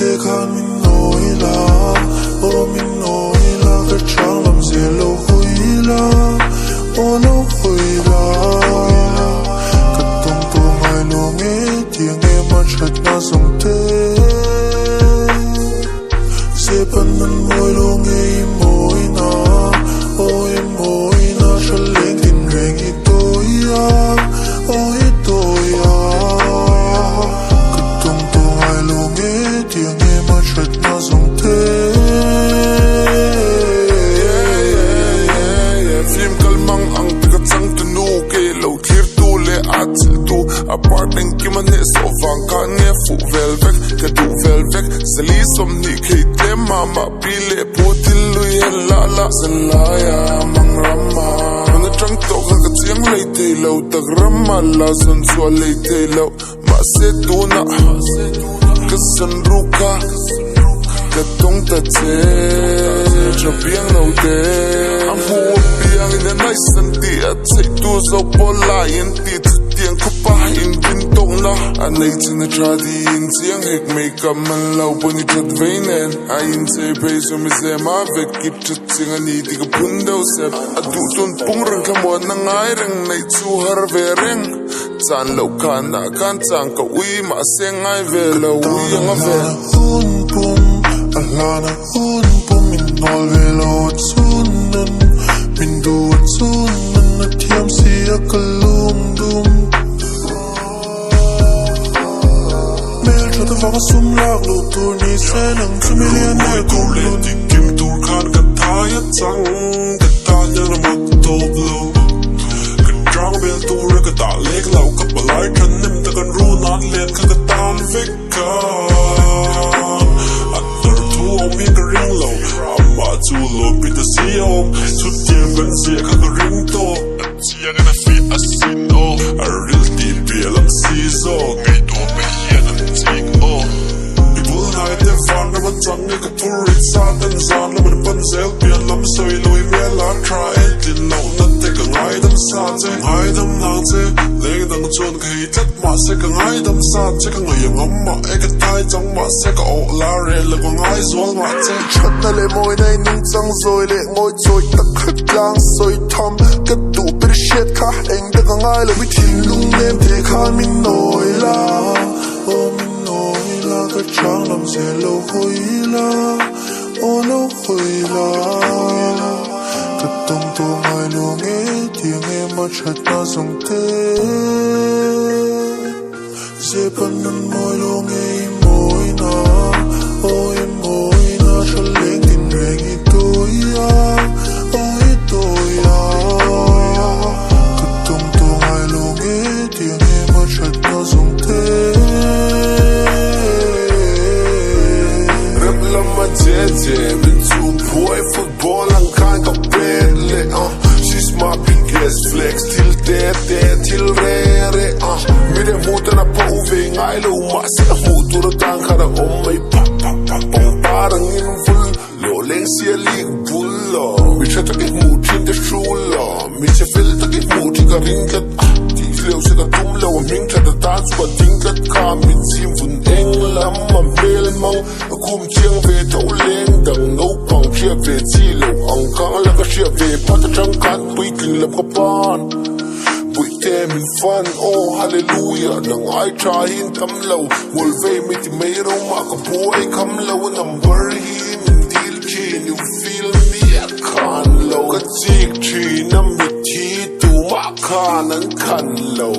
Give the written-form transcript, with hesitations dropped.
thế khan mình nổi là ô mình nổi là cái trăng làm gì lâu hồi là ô lâu hồi là cái tung tua ngày lo nghe tiếng em mà chợt na dòng thế sẽ bận năn môi lo nghe môi na ôi môi na cho lên tin rèn ít tôi à ôi tôi à cái tung tua ngày lo nghe tiếng em mà chợt na dòng thế phim kalmang ang tigatsang tunu ke lo clear tu le atil tu apartment ki man ne so vang ka ne fu velvek ke tu velvek zali som ni ke te mama pile putil lu yen la la zalaya mang rama na chang to ka chiang lei te lo tak rama la son so lei te lo ma se tu na ka san ruka ka tong ta che cho biang lo te am hu biang in the nice and the take to so bola in the tiang ko pa in bin tong na anai chin na tra di in chiang hek make up man lo boni chat veinen I in say base so me se ma vek kip chat ching ani di ka pundo se adu ton pung rang ka mo na ngai rang nei chu har ve reng chan lo kan na kan chang ka ui ma se ngai ve lo ui nga ve Alana hun pum min nol velo tsunan min du tsunan na tiam si akalum dum mel chota vanga sum lak lo tur ni senang tumilian na kum lo dikim tur kan kataya chang katanya na mat top lo kadrang bel tur kata lek lau kapalai kan nim ta kan ru nan len ka katan vekka mi ka ring lo amma chu lo pit the CEO sut ye ban se ka ring to chia na fi asin o a real deep lam si zo ngai to be yan tik o ibul na te fan na ban chang ka tur sa tan zan la ban pan zel pian lam soi loi me la try din no na te ka ngai dam sa che ngai dam na che le dang chon ka hi tat ma se ka ngai dam sa che ka ngai amma e ka tai chang ma se ka o la re la ko ngai zol ma che chat na le moi nei ning chang zoi le ngoi choi tak khat lang soi tham ka tu per shet kha eng da ka ngai le wi thin lung nem te khan min noi la o min noi la ka chang lam se lo hoi la o lo hoi la ka tong to mai lo nghe tiếng em mà chợt na dòng thế dễ bận năn môi lo nghe môi na ôi môi na cho lên tin rèn ít tôi à ôi tôi à cứ tung tung ai lo nghe tiếng em mà chợt na dòng thế rap la ma che min chu boy football ang kan ka pedle she's my biggest flex till re mi de muta na pa uve ngai lo ma se mutu tang khara mai parang in full lo leng sia lig bullo mi chata ke mutin de shula mi che fel ta ke muti ka ringat ti leo se ka tum lo ming chata ta su ka tingat ka mi sim fun eng lam ma bel mang kum chiang ve to leng dang no pang chia ve chi lo ang kang la ka chia ve pa ta chang kat pui kin lam ka pan pui te min fan oh hallelujah nang ai try in tam lo wol ve mi ti me ro ma ka boy kam lo number hi min deal chi you feel me I can't lo ka chik chi nam mi ti tu ma kan an kan lo